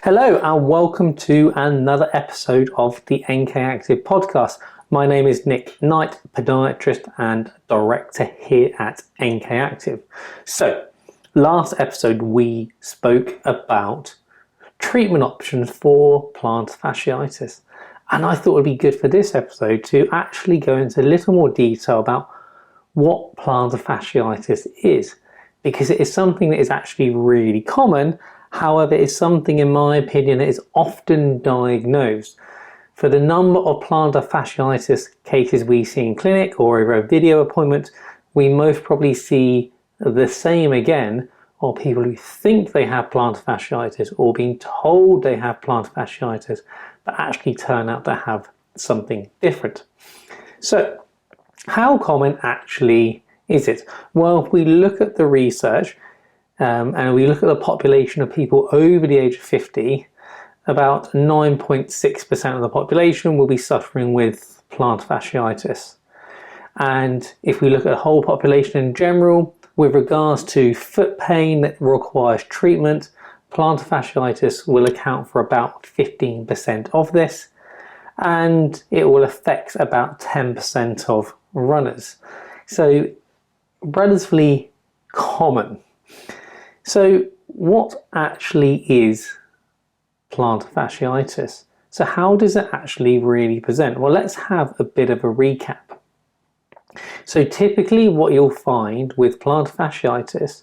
Hello and welcome to another episode of the NK Active podcast. My name is Nick Knight, podiatrist and director here at NK Active. So, last episode we spoke about treatment options for plantar fasciitis. And I thought it would be good for this episode to actually go into a little more detail about what plantar fasciitis is, because it is something that is actually really common. However, it's something, in my opinion, that is often diagnosed. For the number of plantar fasciitis cases we see in clinic or over a video appointment, we most probably see the same again of people who think they have plantar fasciitis or being told they have plantar fasciitis, but actually turn out to have something different. So, how common is it? Well, if we look at the research, and we look at the population of people over the age of 50, about 9.6% of the population will be suffering with plantar fasciitis. And if we look at the whole population in general, with regards to foot pain that requires treatment, plantar fasciitis will account for about 15% of this, and it will affect about 10% of runners. So, relatively common. So what actually is plantar fasciitis? So how does it actually really present? Well, let's have a bit of a recap. So typically what you'll find with plantar fasciitis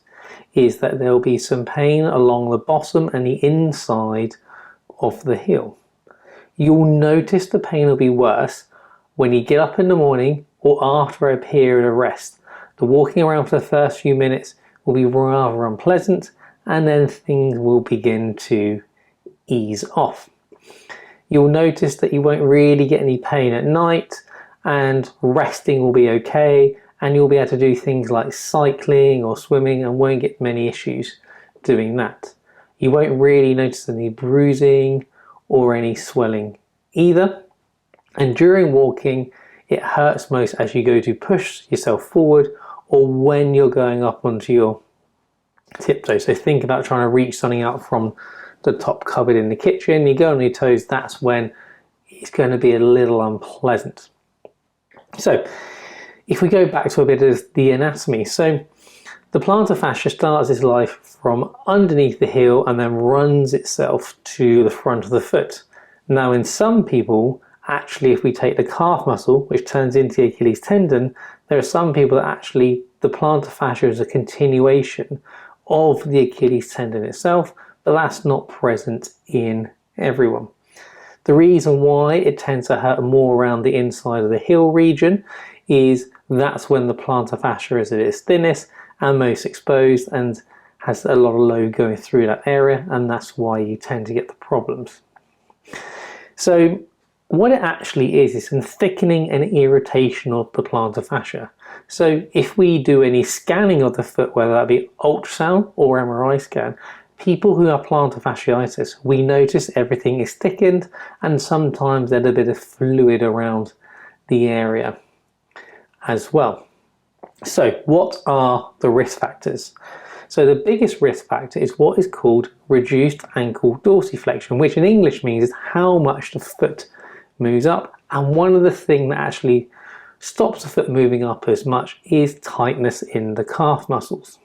is that there'll be some pain along the bottom and the inside of the heel. You'll notice the pain will be worse when you get up in the morning or after a period of rest. The walking around for the first few minutes will be rather unpleasant, and then things will begin to ease off. You'll notice that you won't really get any pain at night, and resting will be okay, and you'll be able to do things like cycling or swimming and won't get many issues doing that. You won't really notice any bruising or any swelling either, and during walking it hurts most as you go to push yourself forward or when you're going up onto your tiptoe. So think about trying to reach something out from the top cupboard in the kitchen. You go on your toes, that's when it's going to be a little unpleasant. So if we go back to a bit of the anatomy. So the plantar fascia starts its life from underneath the heel and then runs itself to the front of the foot. Now in some people, actually, if we take the calf muscle, which turns into the Achilles tendon, there are some people that actually the plantar fascia is a continuation of the Achilles tendon itself, but that's not present in everyone. The reason why it tends to hurt more around the inside of the heel region is that's when the plantar fascia is at its thinnest and most exposed and has a lot of load going through that area, and that's why you tend to get the problems. So what it actually is some thickening and irritation of the plantar fascia. So if we do any scanning of the foot, whether that be ultrasound or MRI scan, people who have plantar fasciitis, we notice everything is thickened and sometimes there's a bit of fluid around the area as well. So what are the risk factors? So the biggest risk factor is what is called reduced ankle dorsiflexion, which in English means how much the foot moves up, and one of the things that actually stops the foot moving up as much is tightness in the calf muscles.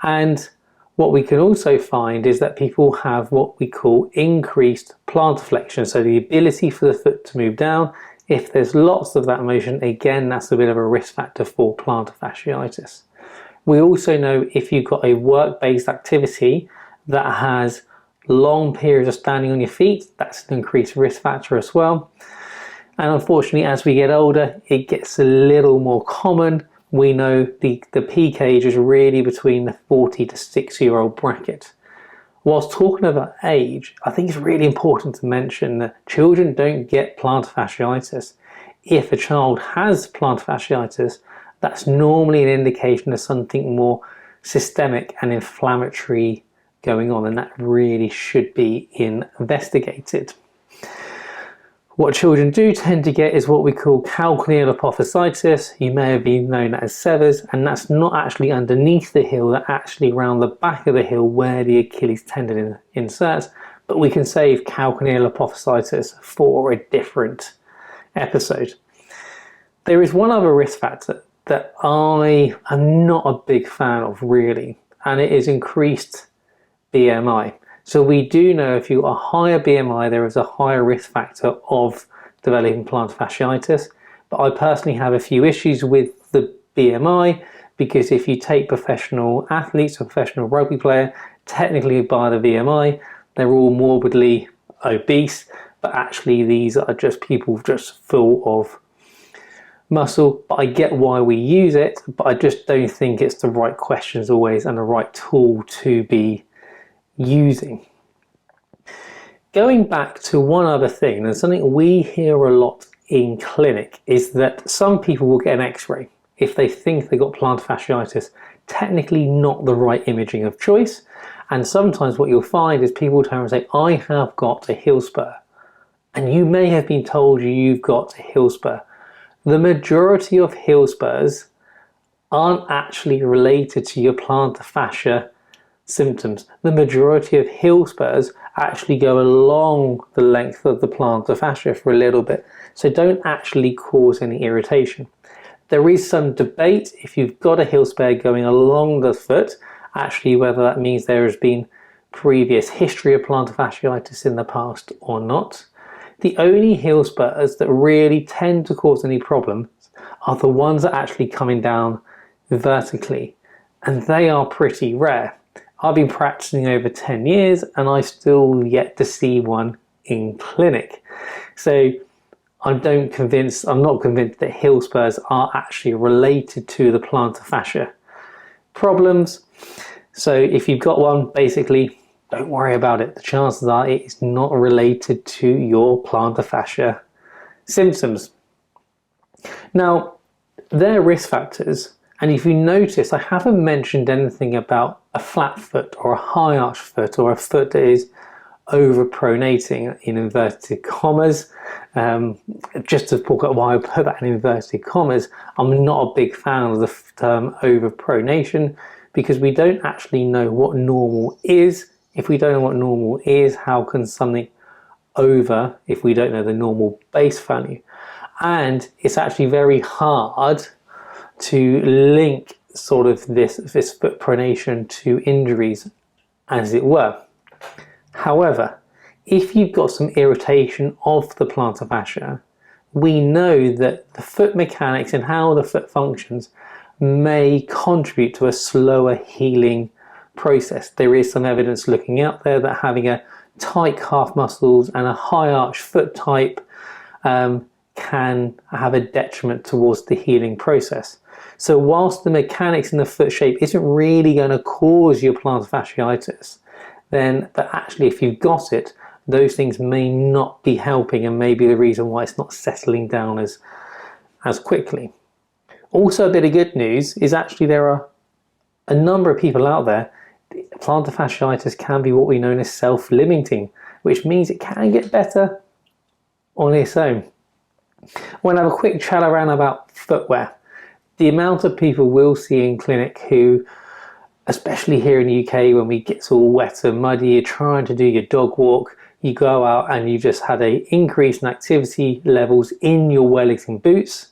And what we can also find is that people have what we call increased plantar flexion, so the ability for the foot to move down. If there's lots of that motion, again, that's a bit of a risk factor for plantar fasciitis. We also know if you've got a work-based activity that has long periods of standing on your feet, that's an increased risk factor as well. And unfortunately, as we get older, it gets a little more common. We know the peak age is really between the 40 to 60-year-old bracket. Whilst talking about age, I think it's really important to mention that children don't get plantar fasciitis. If a child has plantar fasciitis, that's normally an indication of something more systemic and inflammatory going on, and that really should be investigated. What children do tend to get is what we call calcaneal fasciitis. You may have been known as severs, and that's not actually underneath the heel, that's actually around the back of the heel where the Achilles tendon inserts, but we can save calcaneal fasciitis for a different episode. There is one other risk factor that I am not a big fan of really, and it is increased BMI. So we do know if you've got a higher BMI, there is a higher risk factor of developing plantar fasciitis. But I personally have a few issues with the BMI, because if you take professional athletes or professional rugby player, technically by the BMI, they're all morbidly obese, but actually these are just people just full of muscle. But I get why we use it, but I just don't think it's the right questions always and the right tool to be using. Going back to one other thing, and something we hear a lot in clinic, is that some people will get an x-ray if they think they've got plantar fasciitis. Technically not the right imaging of choice, and sometimes what you'll find is people turn and say, I have got a heel spur, and you may have been told you've got a heel spur. The majority of heel spurs aren't actually related to your plantar fascia symptoms. The majority of heel spurs actually go along the length of the plantar fascia for a little bit, so don't actually cause any irritation. There is some debate if you've got a heel spur going along the foot, actually whether that means there has been previous history of plantar fasciitis in the past or not. The only heel spurs that really tend to cause any problems are the ones that are actually coming down vertically, and they are pretty rare. I've been practicing over 10 years and I still yet to see one in clinic. So I'm not convinced that heel spurs are actually related to the plantar fascia problems. So if you've got one, basically don't worry about it. The chances are it is not related to your plantar fascia symptoms. Now, they're risk factors. And if you notice, I haven't mentioned anything about a flat foot or a high arch foot or a foot that is overpronating in inverted commas. Just to talk about why I put that in inverted commas, I'm not a big fan of the term overpronation, because we don't actually know what normal is. If we don't know what normal is, how can something over if we don't know the normal base value? And it's actually very hard to link sort of this foot pronation to injuries, as it were. However, if you've got some irritation of the plantar fascia, we know that the foot mechanics and how the foot functions may contribute to a slower healing process. There is some evidence looking out there that having a tight calf muscles and a high arch foot type can have a detriment towards the healing process. So whilst the mechanics in the foot shape isn't really going to cause your plantar fasciitis, but actually if you've got it, those things may not be helping and may be the reason why it's not settling down as quickly. Also, a bit of good news is actually there are a number of people out there. Plantar fasciitis can be what we know as self-limiting, which means it can get better on its own. I want to have a quick chat around about footwear. The amount of people we'll see in clinic who, especially here in the UK when we get all wet and muddy, you're trying to do your dog walk, you go out and you just had an increase in activity levels in your Wellington boots,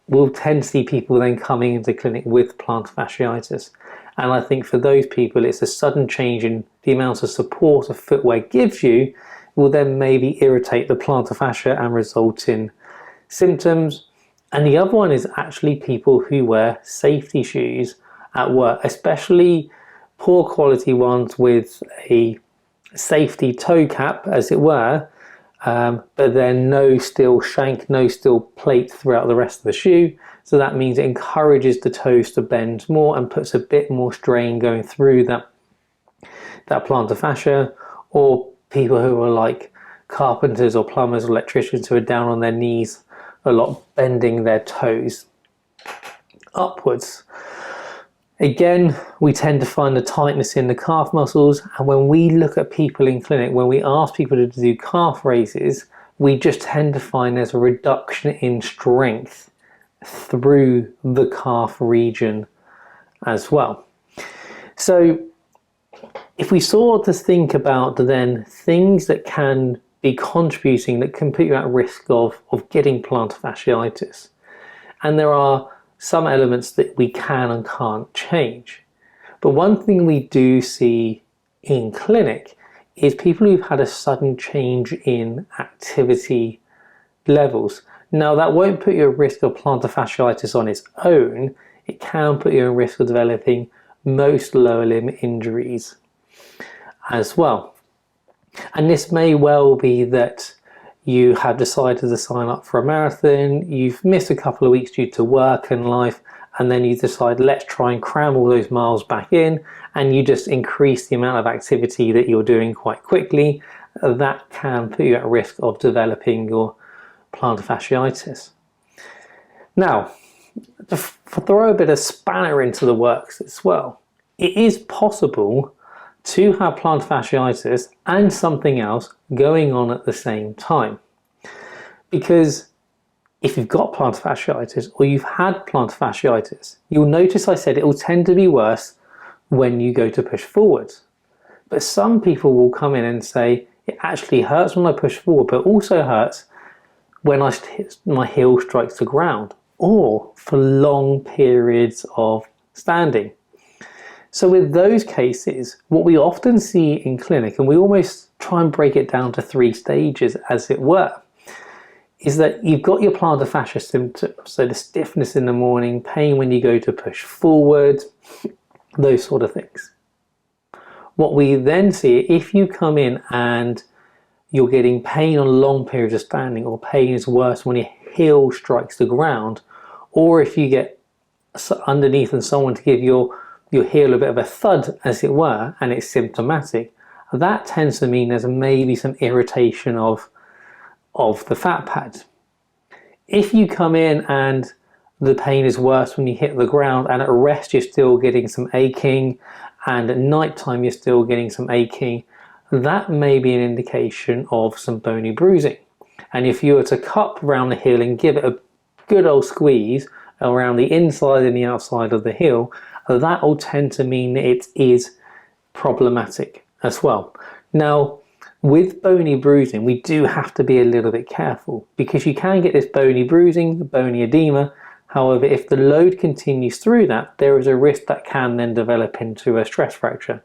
we'll tend to see people then coming into clinic with plantar fasciitis. And I think for those people, it's a sudden change in the amount of support a footwear gives you will then maybe irritate the plantar fascia and result in symptoms. And the other one is actually people who wear safety shoes at work, especially poor quality ones with a safety toe cap, as it were, but then no steel shank, no steel plate throughout the rest of the shoe. So that means it encourages the toes to bend more and puts a bit more strain going through that plantar fascia. Or people who are like carpenters or plumbers or electricians who are down on their knees a lot, bending their toes upwards. Again, we tend to find the tightness in the calf muscles, and when we look at people in clinic, when we ask people to do calf raises, we just tend to find there's a reduction in strength through the calf region as well. So If we sort of think about then things that can be contributing, that can put you at risk of getting plantar fasciitis, and there are some elements that we can and can't change. But one thing we do see in clinic is people who've had a sudden change in activity levels. Now, that won't put you at risk of plantar fasciitis on its own. It can put you at risk of developing most lower limb injuries as well. And this may well be that you have decided to sign up for a marathon, you've missed a couple of weeks due to work and life, and then you decide, let's try and cram all those miles back in, and you just increase the amount of activity that you're doing quite quickly. That can put you at risk of developing your plantar fasciitis. Now, to throw a bit of spanner into the works as well, it is possible to have plantar fasciitis and something else going on at the same time. Because if you've got plantar fasciitis or you've had plantar fasciitis, you'll notice I said it will tend to be worse when you go to push forwards. But some people will come in and say, it actually hurts when I push forward, but also hurts when my heel strikes the ground, or for long periods of standing. So with those cases, what we often see in clinic, and we almost try and break it down to 3 stages as it were, is that you've got your plantar fascia symptoms, so the stiffness in the morning, pain when you go to push forward, those sort of things. What we then see, if you come in and you're getting pain on long periods of standing, or pain is worse when your heel strikes the ground, or if you get underneath and someone to give your heel a bit of a thud, as it were, and it's symptomatic, that tends to mean there's maybe some irritation of the fat pads. If you come in and the pain is worse when you hit the ground, and at rest you're still getting some aching, and at night time you're still getting some aching, that may be an indication of some bony bruising. And if you were to cup around the heel and give it a good old squeeze around the inside and the outside of the heel, that will tend to mean it is problematic as well. Now, with bony bruising, we do have to be a little bit careful, because you can get this bony bruising, bony edema. However, if the load continues through that, there is a risk that can then develop into a stress fracture.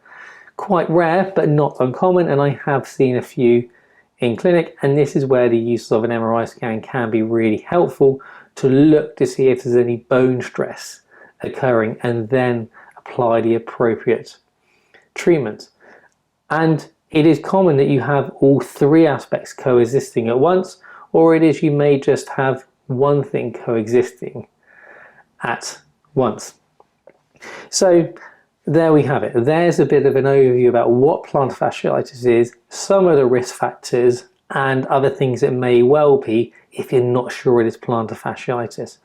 Quite rare, but not uncommon, and I have seen a few in clinic, and this is where the use of an MRI scan can be really helpful to look to see if there's any bone stress occurring, and then apply the appropriate treatment. And it is common that you have all 3 aspects coexisting at once, or it is you may just have one thing coexisting at once. So there we have it. There's a bit of an overview about what plantar fasciitis is, some of the risk factors, and other things it may well be if you're not sure it is plantar fasciitis.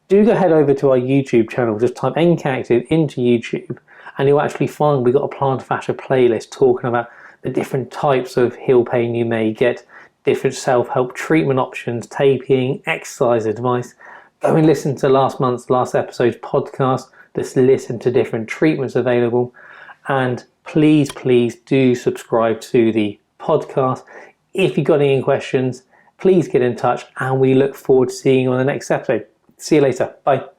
Do go head over to our YouTube channel, just type NK Active into YouTube, and you'll actually find we've got a plantar fascia playlist talking about the different types of heel pain you may get, different self-help treatment options, taping, exercise advice. Go and listen to last episode's podcast. Just listen to different treatments available. And please do subscribe to the podcast. If you've got any questions, please get in touch, and we look forward to seeing you on the next episode. See you later. Bye.